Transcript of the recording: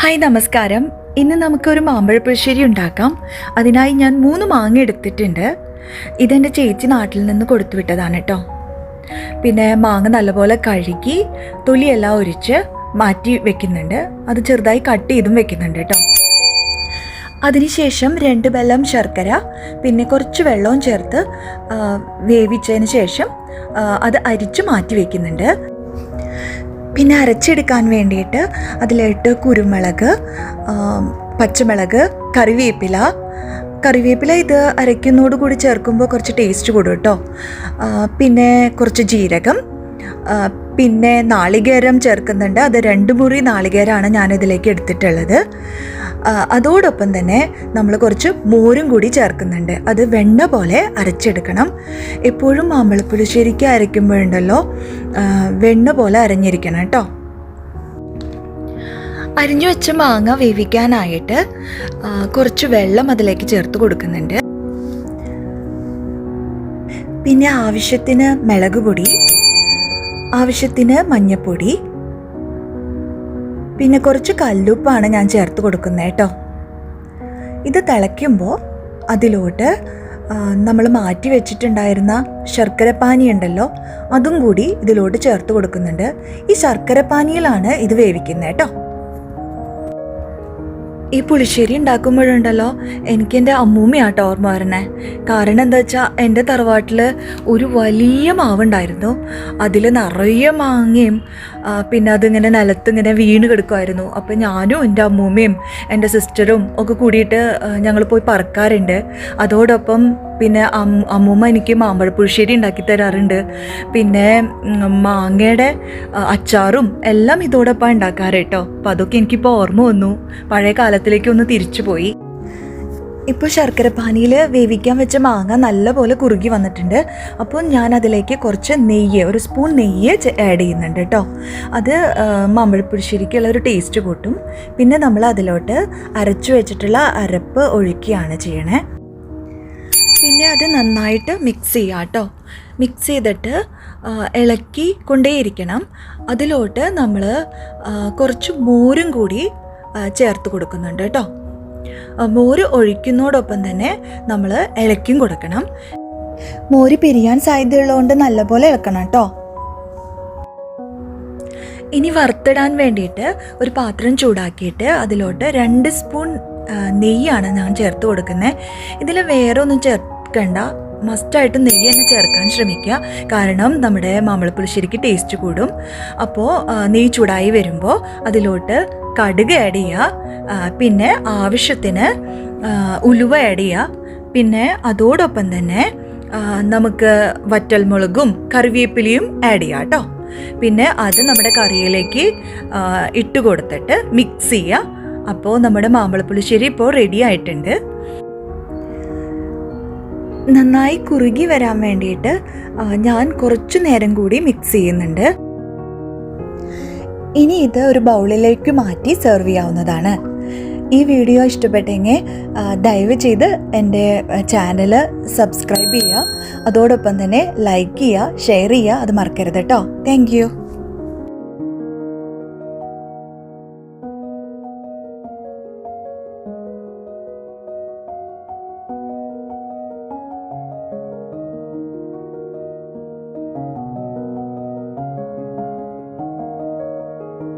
Hi നമസ്കാരം. ഇന്ന് നമുക്കൊരു മാമ്പഴപ്പുളിശ്ശേരി ഉണ്ടാക്കാം. അതിനായി ഞാൻ 3 മാങ്ങ എടുത്തിട്ടുണ്ട്. ഇതെൻ്റെ ചേച്ചി നാട്ടിൽ നിന്ന് കൊടുത്തു വിട്ടതാണ് കേട്ടോ. പിന്നെ മാങ്ങ നല്ലപോലെ കഴുകി തൊലിയെല്ലാം ഒരിച്ച് മാറ്റി വെക്കുന്നുണ്ട്. അത് ചെറുതായി കട്ട് ചെയ്തും വെക്കുന്നുണ്ട് കേട്ടോ. അതിനുശേഷം 2 ബെല്ലം ശർക്കര പിന്നെ കുറച്ച് വെള്ളവും ചേർത്ത് വേവിച്ചതിന് ശേഷം അത് അരിച്ച് മാറ്റി വെക്കുന്നുണ്ട്. പിന്നെ അരച്ചെടുക്കാൻ വേണ്ടിയിട്ട് അതിലായിട്ട് കുരുമുളക്, പച്ചമുളക്, കറിവേപ്പില ഇത് അരയ്ക്കുന്നതോട് കൂടി ചേർക്കുമ്പോൾ കുറച്ച് ടേസ്റ്റ് കൂടും കേട്ടോ. പിന്നെ കുറച്ച് ജീരകം, പിന്നെ നാളികേരം ചേർക്കുന്നുണ്ട്. അത് 2 മുറി നാളികേരമാണ് ഞാനിതിലേക്ക് എടുത്തിട്ടുള്ളത്. അതോടൊപ്പം തന്നെ നമ്മൾ കുറച്ച് മോരും കൂടി ചേർക്കുന്നുണ്ട്. അത് വെണ്ണ പോലെ അരച്ചെടുക്കണം. എപ്പോഴും മാമ്പഴപ്പുളിശ്ശേരിക്ക് അരയ്ക്കുമ്പോഴുണ്ടല്ലോ വെണ്ണ പോലെ അരഞ്ഞിരിക്കണം കേട്ടോ. അരിഞ്ഞു വെച്ച മാങ്ങ വേവിക്കാനായിട്ട് കുറച്ച് വെള്ളം അതിലേക്ക് ചേർത്ത് കൊടുക്കുന്നുണ്ട്. പിന്നെ ആവശ്യത്തിന് മുളക് പൊടി, ആവശ്യത്തിന് മഞ്ഞൾപ്പൊടി, പിന്നെ കുറച്ച് കല്ലുപ്പാണ് ഞാൻ ചേർത്ത് കൊടുക്കുന്നത് കേട്ടോ. ഇത് തിളയ്ക്കുമ്പോൾ അതിലോട്ട് നമ്മൾ മാറ്റി വെച്ചിട്ടുണ്ടായിരുന്ന ശർക്കരപ്പാനി ഉണ്ടല്ലോ, അതും കൂടി ഇതിലോട്ട് ചേർത്ത് കൊടുക്കുന്നുണ്ട്. ഈ ശർക്കരപ്പാനിയിലാണ് ഇത് വേവിക്കുന്നത് കേട്ടോ. ഈ പുളിശ്ശേരി ഉണ്ടാക്കുമ്പോഴുണ്ടല്ലോ എനിക്ക് എൻ്റെ അമ്മൂമ്മയാട്ടോ ഓർമ്മ വരണേ. കാരണം എന്താ വെച്ചാൽ എൻ്റെ തറവാട്ടിൽ ഒരു വലിയ മാവുണ്ടായിരുന്നു. അതിൽ നിറയെ മാങ്ങയും പിന്നെ അതിങ്ങനെ നിലത്തിങ്ങനെ വീണ് കിടക്കുമായിരുന്നു. അപ്പോൾ ഞാനും എൻ്റെ അമ്മൂമ്മയും എൻ്റെ സിസ്റ്ററും ഒക്കെ കൂടിയിട്ട് ഞങ്ങൾ പോയി പറക്കാറുണ്ട്. അതോടൊപ്പം പിന്നെ അമ്മൂമ്മ എനിക്ക് മാമ്പഴപ്പുളിശ്ശേരി ഉണ്ടാക്കി തരാറുണ്ട്. പിന്നെ മാങ്ങയുടെ അച്ചാറും എല്ലാം ഇതോടൊപ്പം ഉണ്ടാക്കാറ് കേട്ടോ. അപ്പോൾ അതൊക്കെ എനിക്കിപ്പോൾ ഓർമ്മ വന്നു. പഴയ കാലത്തിലേക്ക് ഒന്ന് തിരിച്ചു പോയി. ഇപ്പോൾ ശർക്കരപ്പാനിയിൽ വേവിക്കാൻ വെച്ച മാങ്ങ നല്ലപോലെ കുറുകി വന്നിട്ടുണ്ട്. അപ്പോൾ ഞാൻ അതിലേക്ക് കുറച്ച് നെയ്യ്, ഒരു സ്പൂൺ നെയ്യ് ആഡ് ചെയ്യുന്നുണ്ട് കേട്ടോ. അത് മാമ്പഴപ്പുളിശ്ശേരിക്കുള്ള ഒരു ടേസ്റ്റ് കൂട്ടും. പിന്നെ നമ്മൾ അതിലോട്ട് അരച്ചു വെച്ചിട്ടുള്ള അരപ്പ് ഒഴിക്കുകയാണ് ചെയ്യണേ. പിന്നെ അത് നന്നായിട്ട് മിക്സ് ചെയ്യുക കേട്ടോ. മിക്സ് ചെയ്തിട്ട് ഇളക്കി കൊണ്ടേയിരിക്കണം. അതിലോട്ട് നമ്മൾ കുറച്ച് മോരും കൂടി ചേർത്ത് കൊടുക്കുന്നുണ്ട് കേട്ടോ. മോര് ഒഴിക്കുന്നതോടൊപ്പം തന്നെ നമ്മൾ ഇളക്കിയും കൊടുക്കണം. മോര് പിരിയാൻ സാധ്യതയുള്ളതുകൊണ്ട് നല്ലപോലെ ഇളക്കണം കേട്ടോ. ഇനി വറുത്തിടാൻ വേണ്ടിയിട്ട് ഒരു പാത്രം ചൂടാക്കിയിട്ട് അതിലോട്ട് 2 സ്പൂൺ നെയ്യാണ് ഞാൻ ചേർത്ത് കൊടുക്കുന്നത്. ഇതിൽ വേറെ ഒന്നും ചേർക്കണ്ട, മസ്റ്റായിട്ട് നെയ്യ് തന്നെ ചേർക്കാൻ ശ്രമിക്കുക. കാരണം നമ്മുടെ മാമ്പഴപ്പുളിശ്ശേരിക്ക് ടേസ്റ്റ് കൂടും. അപ്പോൾ നെയ്യ് ചൂടായി വരുമ്പോൾ അതിലോട്ട് കടുക് ആഡ് ചെയ്യുക. പിന്നെ ആവശ്യത്തിന് ഉലുവ ആഡ് ചെയ്യുക. പിന്നെ അതോടൊപ്പം തന്നെ നമുക്ക് വറ്റൽമുളകും കറിവേപ്പിലയും ആഡ് ചെയ്യാം കേട്ടോ. പിന്നെ അത് നമ്മുടെ കറിയിലേക്ക് ഇട്ട് കൊടുത്തിട്ട് മിക്സ് ചെയ്യുക. അപ്പോൾ നമ്മുടെ മാമ്പഴപ്പുളിശ്ശേരി ഇപ്പോൾ റെഡി ആയിട്ടുണ്ട്. നന്നായി കുറുകി വരാൻ വേണ്ടിയിട്ട് ഞാൻ കുറച്ചു നേരം കൂടി മിക്സ് ചെയ്യുന്നുണ്ട്. ഇനി ഇത് ഒരു ബൗളിലേക്ക് മാറ്റി സെർവ് ചെയ്യാവുന്നതാണ്. ഈ വീഡിയോ ഇഷ്ടപ്പെട്ടെങ്കിൽ ദയവ് ചെയ്ത് എൻ്റെ ചാനൽ സബ്സ്ക്രൈബ് ചെയ്യുക. അതോടൊപ്പം തന്നെ ലൈക്ക് ചെയ്യുക, ഷെയർ ചെയ്യുക. അത് മറക്കരുത് കേട്ടോ. Thank you.